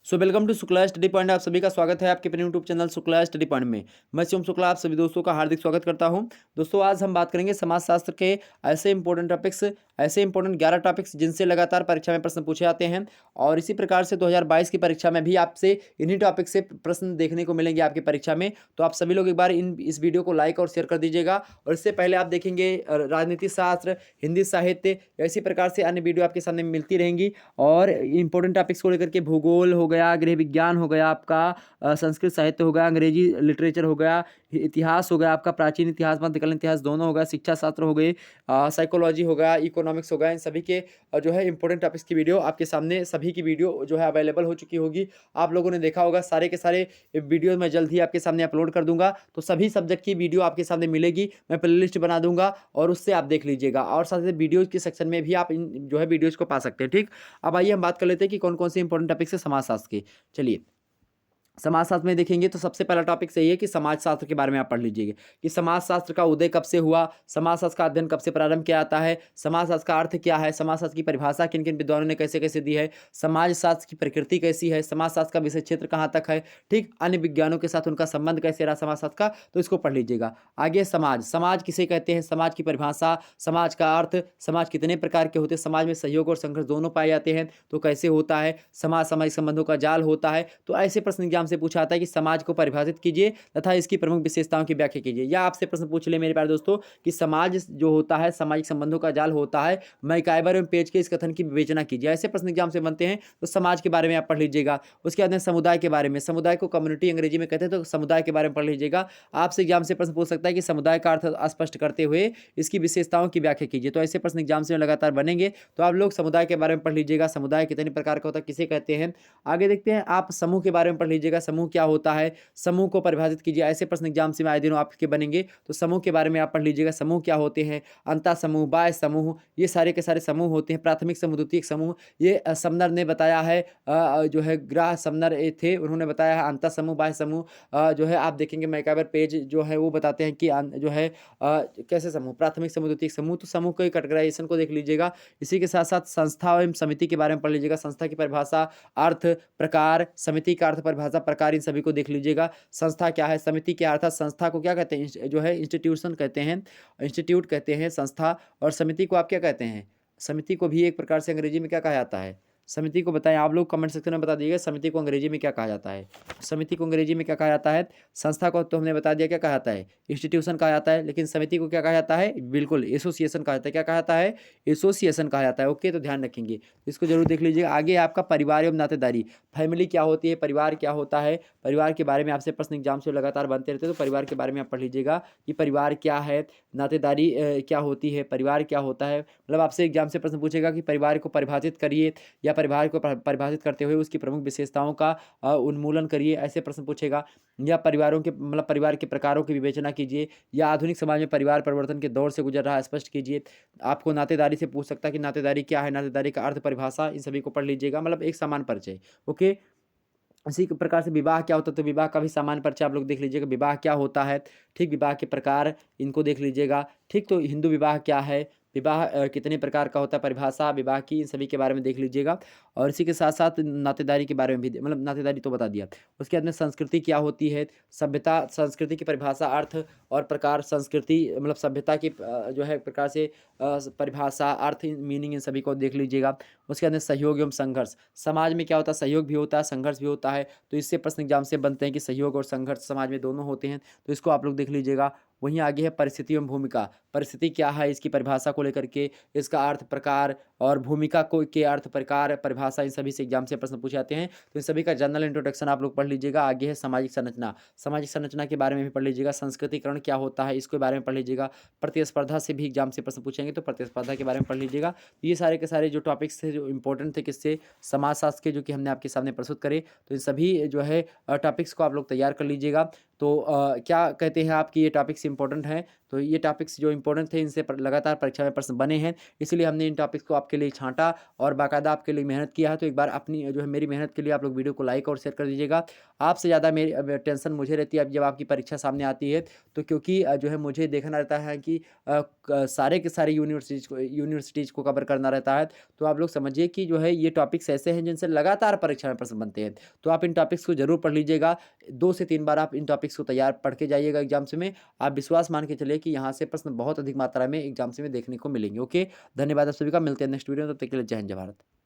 So welcome to Shukla study point. आप सभी का स्वागत है आपके अपने YouTube channel Shukla study point में। मैं शिवम शुक्ला आप सभी दोस्तों का हार्दिक स्वागत करता हूं। दोस्तों आज हम बात करेंगे समाजशास्त्र के ऐसे इंपॉर्टेंट टॉपिक्स, ऐसे इंपॉर्टेंट 11 टॉपिक्स जिनसे लगातार परीक्षा में प्रश्न पूछे जाते हैं। और इसी प्रकार से 2022 की परीक्षा में भी आपसे इन्हीं टॉपिक से प्रश्न देखने को मिलेंगे आपकी परीक्षा में। तो आप सभी लोग एक बार इस वीडियो को लाइक और शेयर कर दीजिएगा। और इससे पहले आप देखेंगे राजनीति शास्त्र, हिंदी साहित्य, इसी प्रकार से अन्य वीडियो आपके सामने मिलती रहेंगी। और इंपॉर्टेंट टॉपिक्स को लेकर के भूगोल हो गया, गृह विज्ञान हो गया आपका, संस्कृत साहित्य हो गया, अंग्रेजी लिटरेचर हो गया, इतिहास हो गया आपका, प्राचीन इतिहास मध्यकालीन इतिहास दोनों हो गया, शिक्षा शास्त्र हो गई, साइकोलॉजी हो गया, इकोनॉमिक्स हो गया, इन सभी के जो है इंपॉर्टेंट टॉपिक्स की वीडियो आपके सामने सभी की वीडियो जो है अवेलेबल हो चुकी होगी। आप लोगों ने देखा होगा सारे के सारे वीडियो मैं जल्द ही आपके सामने अपलोड कर दूंगा। तो सभी सब्जेक्ट की वीडियो आपके सामने मिलेगी, मैं प्लेलिस्ट बना दूंगा और उससे आप देख लीजिएगा। और साथ ही वीडियोज के सेक्शन में भी आप इन जो है वीडियोज को पा सकते हैं। ठीक, अब आइए हम बात कर लेते हैं कि कौन कौन से इंपॉर्टेंट टॉपिक्स है समाजशास्त्र के। चलिए, समाजशास्त्र में देखेंगे तो सबसे पहला टॉपिक सही है कि समाजशास्त्र के बारे में आप पढ़ लीजिएगा कि समाजशास्त्र का उदय कब से हुआ, समाजशास्त्र का अध्ययन कब से प्रारंभ किया जाता है, समाजशास्त्र का अर्थ क्या है, समाजशास्त्र की परिभाषा किन किन विद्वानों ने कैसे कैसे दी है, समाजशास्त्र की प्रकृति कैसी है, समाजशास्त्र का विषय क्षेत्र कहाँ तक है, ठीक, अन्य विज्ञानों के साथ उनका संबंध कैसे रहा समाजशास्त्र का, तो इसको पढ़ लीजिएगा। आगे समाज, समाज किसे कहते हैं, समाज की परिभाषा, समाज का अर्थ, समाज कितने प्रकार के होते हैं, समाज में सहयोग और संघर्ष दोनों पाए जाते हैं तो कैसे होता है, समाज सामाजिक संबंधों का जाल होता है। तो ऐसे प्रश्न एग्जाम से पूछा आता है कि समाज को परिभाषित कीजिए तथा इसकी प्रमुख विशेषताओं की व्याख्या कीजिए। या आपसे प्रश्न पूछ ले मेरे प्यारे दोस्तों कि समाज जो होता है सामाजिक संबंधों का जाल होता है, मैकाइवर एवं पेज के इस कथन की विवेचना कीजिए। ऐसे प्रश्न एग्जाम से बनते हैं तो समाज के बारे में आप पढ़ लीजिएगा। उसके बाद में समुदाय के बारे में, समुदाय को कम्युनिटी अंग्रेजी में कहते हैं तो समुदाय के बारे में पढ़ लीजिएगा। आपसे एग्जाम से प्रश्न पूछ सकता है कि समुदाय का अर्थ स्पष्ट करते हुए इसकी विशेषताओं की व्याख्या कीजिए। तो ऐसे प्रश्न एग्जाम से लगातार बनेंगे तो आप लोग समुदाय के बारे में पढ़ लीजिएगा, समुदाय कितने प्रकार का होता है, किसे कहते हैं। आगे देखते हैं, आप समूह के बारे में पढ़ लीजिएगा, समूह क्या होता है, समूह को परिभाषित कीजिए। ऐसे प्रश्न एग्जाम से आए दिनों आपके बनेंगे तो समूह के बारे में आप पढ़ लीजिएगा, समूह क्या होते हैं, अंतः समूह, बाह्य समूह, ये सारे के सारे समूह होते हैं। प्राथमिक समूह, द्वितीयक समूह, ये समनर ने बताया है, जो है ग्राह समनर थे, उन्होंने बताया है अंतः समूह, बाह्य समूह। जो है आप देखेंगे मैकाबर पेज जो है वो बताते हैं कि जो है कैसे समूह, प्राथमिक समूह, द्वितीयक समूह, तो समूह के कैटेगराइजेशन को देख लीजिएगा। इसी के साथ साथ संस्था एवं समिति के बारे में पढ़ लीजिएगा, संस्था की परिभाषा, अर्थ, प्रकार, समिति का अर्थ, परिभाषा, प्रकार, इन सभी को देख लीजिएगा। संस्था क्या है, समिति क्या अर्थात संस्था को क्या कहते हैं, जो है इंस्टीट्यूशन कहते हैं, इंस्टीट्यूट कहते हैं संस्था। और समिति को आप क्या कहते हैं, समिति को भी एक प्रकार से अंग्रेजी में क्या कहा जाता है, समिति को बताएं आप लोग कमेंट सेक्शन में बता दीजिएगा समिति को अंग्रेजी में क्या कहा जाता है। समिति को अंग्रेजी में क्या कहा जाता है, संस्था को तो हमने बता दिया क्या कहा जाता है, इंस्टीट्यूशन कहा जाता है, लेकिन समिति को क्या कहा जाता है, बिल्कुल एसोसिएशन कहा जाता है। क्या कहा जाता है, एसोसिएशन कहा जाता है। ओके, तो ध्यान रखेंगे, इसको जरूर देख लीजिएगा। आगे आपका परिवार एवं नातेदारी, फैमिली क्या होती है, परिवार क्या होता है, परिवार के बारे में आपसे प्रश्न एग्जाम से लगातार बनते रहते हैं तो परिवार के बारे में आप पढ़ लीजिएगा कि परिवार क्या है, नातेदारी क्या होती है, परिवार क्या होता है। मतलब आपसे एग्जाम से प्रश्न पूछेगा कि परिवार को परिभाषित करिए या परिवार को परिभाषित करते हुए उसकी प्रमुख विशेषताओं का उन्मूलन करिए, ऐसे प्रश्न पूछेगा। या परिवारों के मतलब परिवार के प्रकारों की विवेचना कीजिए, या आधुनिक समाज में परिवार परिवर्तन के दौर से गुजर रहा है स्पष्ट कीजिए। आपको नातेदारी से पूछ सकता है कि नातेदारी क्या है, नातेदारी का अर्थ, परिभाषा, इन सभी को पढ़ लीजिएगा, मतलब एक समान परिचय। ओके, इसी प्रकार से विवाह क्या होता है तो विवाह का भी सामान्य परिचय आप लोग देख लीजिएगा, विवाह क्या होता है, ठीक, विवाह के प्रकार इनको देख लीजिएगा। ठीक, तो हिंदू विवाह क्या है, विवाह कितने प्रकार का होता है, परिभाषा विवाह की, इन सभी के बारे में देख लीजिएगा। और इसी के साथ साथ नातेदारी के बारे में भी मतलब नातेदारी तो बता दिया। उसके बाद में संस्कृति क्या होती है, सभ्यता, संस्कृति की परिभाषा, अर्थ और प्रकार, संस्कृति मतलब सभ्यता की जो है प्रकार से परिभाषा, अर्थ, मीनिंग, इन सभी को देख लीजिएगा। उसके बाद में सहयोग एवं संघर्ष, समाज में क्या होता है, सहयोग भी होता है, संघर्ष भी होता है। तो इससे प्रश्न एग्जाम से बनते हैं कि सहयोग और संघर्ष समाज में दोनों होते हैं, तो इसको आप लोग देख लीजिएगा। वहीं आगे है परिस्थिति एवं भूमिका, परिस्थिति क्या है, इसकी परिभाषा को लेकर के, इसका अर्थ, प्रकार और भूमिका को के अर्थ, प्रकार, परिभाषा, इन सभी से एग्जाम से प्रश्न पूछे जाते हैं। तो इन सभी का जनरल इंट्रोडक्शन आप लोग पढ़ लीजिएगा। आगे है सामाजिक संरचना, सामाजिक संरचना के बारे में भी पढ़ लीजिएगा। संस्कृतिकरण क्या होता है, इसके बारे में पढ़ लीजिएगा। प्रतिस्पर्धा से भी एग्जाम से प्रश्न पूछेंगे तो प्रतिस्पर्धा के बारे में पढ़ लीजिएगा। तो ये सारे के सारे जो टॉपिक्स थे जो इंपॉर्टेंट थे किससे, समाजशास्त्र के, जो कि हमने आपके सामने प्रस्तुत करे। तो इन सभी जो है टॉपिक्स को आप लोग तैयार कर लीजिएगा। तो क्या कहते हैं आप कि ये टॉपिक्स इंपॉर्टेंट हैं, तो ये टॉपिक्स जो इंपॉर्टेंट थे इनसे लगातार परीक्षा में प्रश्न बने हैं, इसलिए हमने इन टॉपिक्स को आपके आपके लिए छाँटा और बाकायदा आपके लिए मेहनत किया है, तो एक बार अपनी जो है मेरी मेहनत के लिए आप लोग वीडियो को लाइक और शेयर कर दीजिएगा। आपसे ज़्यादा मेरी टेंशन मुझे रहती है अब जब आपकी परीक्षा सामने आती है, तो क्योंकि जो है मुझे देखना रहता है कि सारे के सारे यूनिवर्सिटीज़ को कवर करना रहता है। तो आप लोग समझिए कि जो है ये टॉपिक्स ऐसे हैं जिनसे लगातार परीक्षा में प्रश्न बनते हैं। तो आप इन टॉपिक्स को ज़रूर पढ़ लीजिएगा। 2 से 3 बार आप इन टॉपिक्स को तैयार पढ़ के जाइएगा एग्ज़ाम्स में। आप विश्वास मान के चलिए कि यहाँ से प्रश्न बहुत अधिक मात्रा में एग्ज़ाम्स में देखने को मिलेंगे। ओके, धन्यवाद आप सभी का। मिलते हैं नेक्स्ट वीडियो में, तब तक के लिए जय हिंद, जय भारत।